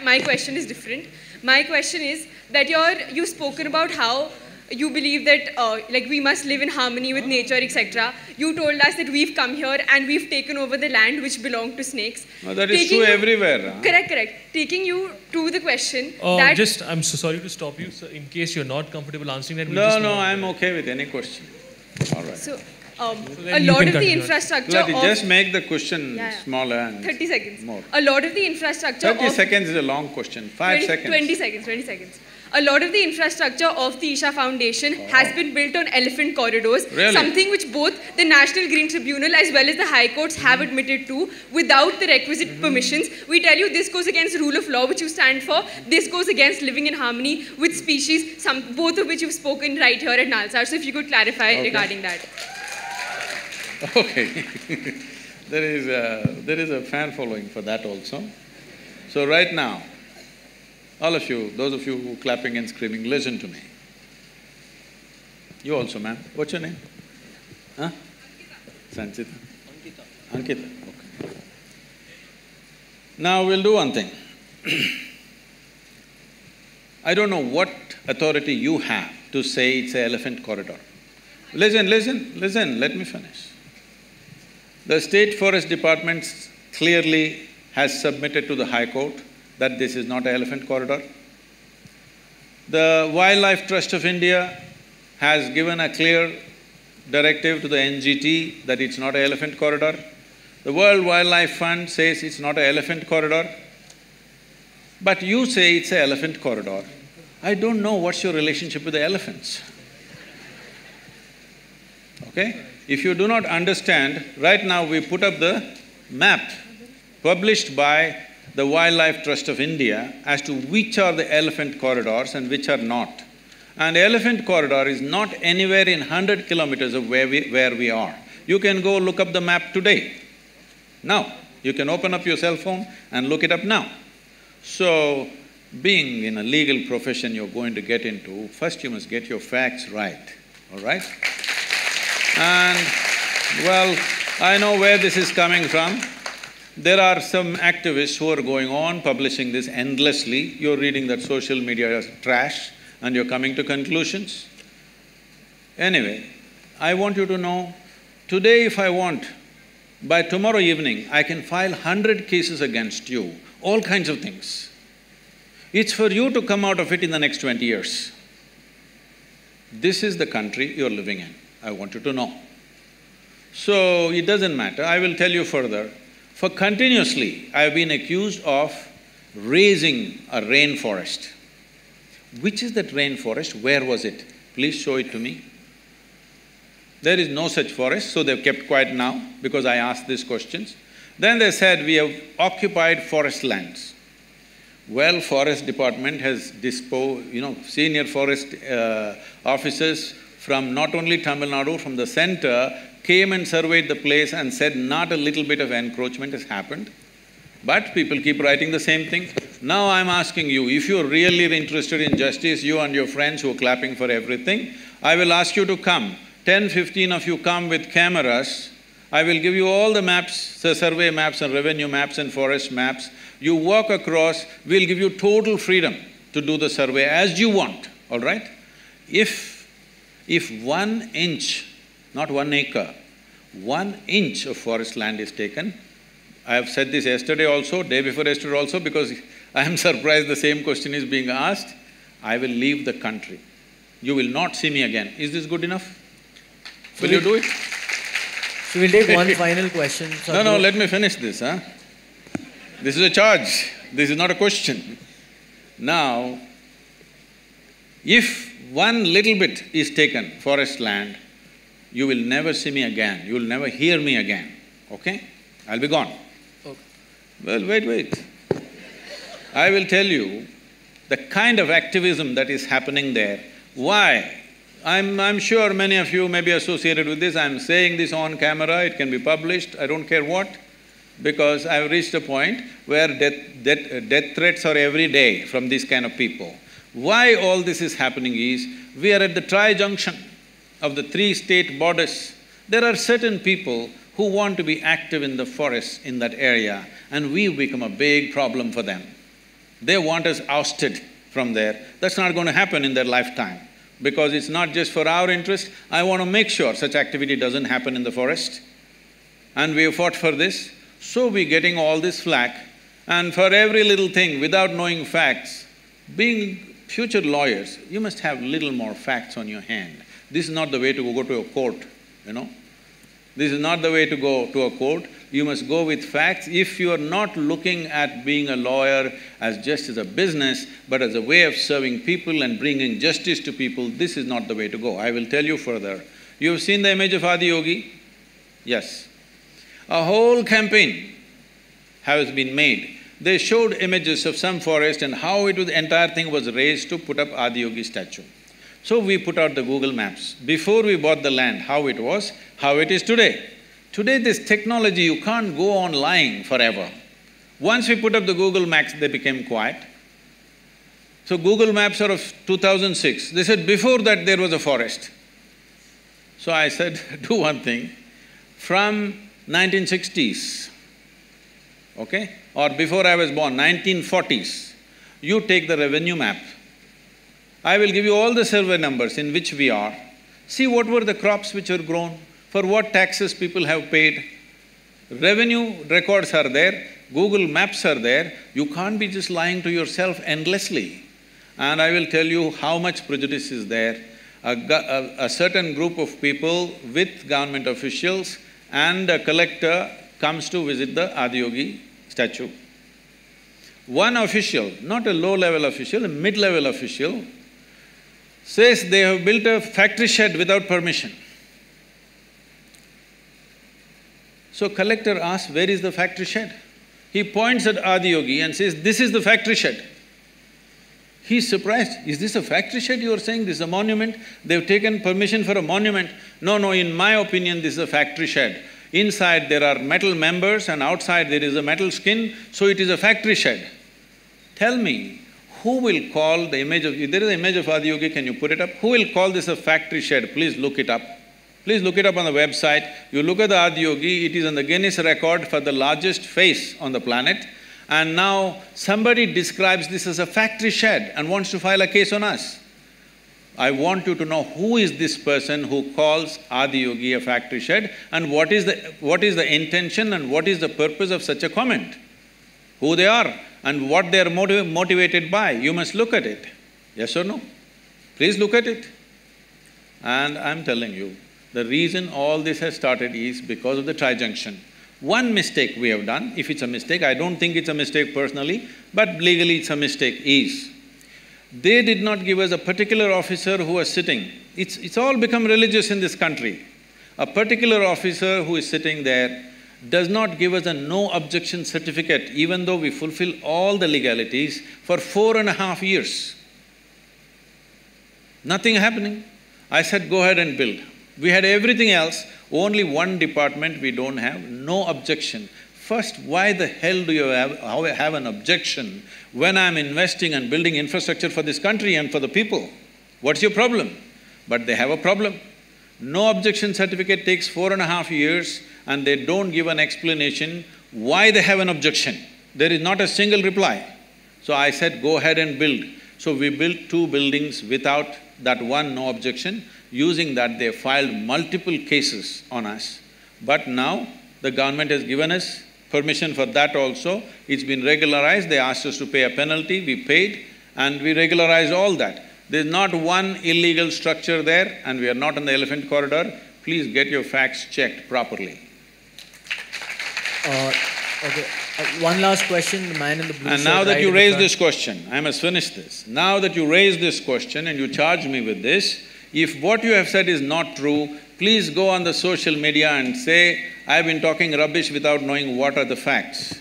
my question is different. My question is that you've spoken about how you believe that like we must live in harmony with nature, etc. You told us that we've come here and we've taken over the land which belonged to snakes. No, that is true everywhere. Huh? Correct. Taking you to the question that... I'm so sorry to stop you, sir. In case you're not comfortable answering that, No, I'm okay with any question. All right. So, a lot of the infrastructure just make the question smaller and 30 seconds. More. A lot of the infrastructure 30 seconds is a long question. 5 seconds. 20 seconds. A lot of the infrastructure of the Isha Foundation has been built on elephant corridors, something which both the National Green Tribunal as well as the High Courts have admitted to without the requisite permissions. We tell you this goes against rule of law, which you stand for. This goes against living in harmony with species, both of which you've spoken right here at Nalsar. So if you could clarify regarding that. Okay. There is a fan following for that also. So right now, all of you, those of you who are clapping and screaming, listen to me. You also, ma'am. What's your name? Huh? Sanchita? Ankita. Okay. Now we'll do one thing. I don't know what authority you have to say it's an elephant corridor. Listen, let me finish. The State Forest Department clearly has submitted to the High Court that this is not an elephant corridor. The Wildlife Trust of India has given a clear directive to the NGT that it's not an elephant corridor. The World Wildlife Fund says it's not an elephant corridor. But you say it's an elephant corridor. I don't know what's your relationship with the elephants. Okay? If you do not understand, right now we put up the map published by the Wildlife Trust of India as to which are the elephant corridors and which are not. And elephant corridor is not anywhere in 100 kilometers of where we are. You can go look up the map today. Now, you can open up your cell phone and look it up now. So, being in a legal profession you're going to get into, first you must get your facts right, all right? And, well, I know where this is coming from. There are some activists who are going on publishing this endlessly. You're reading that social media is trash and you're coming to conclusions. Anyway, I want you to know, today if I want, by tomorrow evening, I can file 100 cases against you, all kinds of things. It's for you to come out of it in the next 20 years. This is the country you're living in, I want you to know. So, it doesn't matter, I will tell you further. For continuously, I've been accused of raising a rainforest. Which is that rainforest? Where was it? Please show it to me. There is no such forest, so they've kept quiet now because I asked these questions. Then they said, we have occupied forest lands. Well, Forest Department has senior forest officers from not only Tamil Nadu, from the center, came and surveyed the place and said not a little bit of encroachment has happened. But people keep writing the same thing. Now I'm asking you, if you're really interested in justice, you and your friends who are clapping for everything, I will ask you to come. 10, 15 of you come with cameras. I will give you all the maps, the survey maps and revenue maps and forest maps. You walk across, we'll give you total freedom to do the survey as you want, all right? If 1 inch, not 1 acre, 1 inch of forest land is taken, I have said this yesterday also, day before yesterday also, because I am surprised the same question is being asked, I will leave the country. You will not see me again. Is this good enough? Will you do it? So we'll take one final question. No, let me finish this, huh? This is a charge, this is not a question. Now, if 1 little bit is taken, forest land, you will never see me again, you will never hear me again, okay? I'll be gone. Okay. Well, wait. I will tell you the kind of activism that is happening there. Why? I'm sure many of you may be associated with this, I'm saying this on camera, it can be published, I don't care what, because I've reached a point where death threats are every day from these kind of people. Why all this is happening is, we are at the tri-junction of the 3 state borders. There are certain people who want to be active in the forest in that area and we've become a big problem for them. They want us ousted from there. That's not going to happen in their lifetime, because it's not just for our interest. I want to make sure such activity doesn't happen in the forest. And we have fought for this, so we're getting all this flack. And for every little thing, without knowing facts, being future lawyers, you must have little more facts on your hand. This is not the way to go to a court, you know. This is not the way to go to a court. You must go with facts. If you are not looking at being a lawyer as just as a business, but as a way of serving people and bringing justice to people, this is not the way to go. I will tell you further. You've seen the image of Adi Yogi? Yes. A whole campaign has been made. They showed images of some forest and how the entire thing was raised to put up Adi Yogi statue. So we put out the Google Maps. Before we bought the land, how it was, how it is today. Today this technology, you can't go on lying forever. Once we put up the Google Maps, they became quiet. So Google Maps are of 2006. They said before that there was a forest. So I said, do one thing, from 1960s, okay, or before I was born, 1940s, you take the revenue map. I will give you all the survey numbers in which we are. See what were the crops which were grown, for what taxes people have paid. Revenue records are there, Google Maps are there. You can't be just lying to yourself endlessly. And I will tell you how much prejudice is there. A certain group of people with government officials and a collector comes to visit the Adi Yogi statue. One official, not a low-level official, a mid-level official, says they have built a factory shed without permission. So collector asks, where is the factory shed? He points at Adi Yogi and says, this is the factory shed. He's surprised, is this a factory shed you are saying? This is a monument? They've taken permission for a monument. No, in my opinion, this is a factory shed. Inside there are metal members and outside there is a metal skin, so it is a factory shed. Tell me, who will call the image of… There is an image of Adi Yogi, can you put it up? Who will call this a factory shed? Please look it up. Please look it up on the website. You look at the Adi Yogi, it is on the Guinness record for the largest face on the planet. And now somebody describes this as a factory shed and wants to file a case on us. I want you to know who is this person who calls Adi Yogi a factory shed and what is the intention and what is the purpose of such a comment. Who they are and what they are motivated by. You must look at it. Yes or no? Please look at it. And I'm telling you, the reason all this has started is because of the tri-junction. One mistake we have done, if it's a mistake, I don't think it's a mistake personally, but legally it's a mistake, is they did not give us a particular officer who was sitting. It's all become religious in this country. A particular officer who is sitting there does not give us a no objection certificate, even though we fulfill all the legalities for 4.5 years. Nothing happening. I said, go ahead and build. We had everything else, only one department we don't have, no objection. First, why the hell do you have an objection when I'm investing and building infrastructure for this country and for the people? What's your problem? But they have a problem. No objection certificate takes 4.5 years and they don't give an explanation why they have an objection. There is not a single reply. So I said, go ahead and build. So we built 2 buildings without that one no objection. Using that, they filed multiple cases on us. But now, the government has given us permission for that also. It's been regularized, they asked us to pay a penalty, we paid, and we regularized all that. There's not one illegal structure there, and we are not on the elephant corridor. Please get your facts checked properly. Okay. One last question, the man in the blue shirt. And now that you raised this question, I must finish this. Now that you raised this question and you charge me with this, if what you have said is not true, please go on the social media and say, I've been talking rubbish without knowing what are the facts.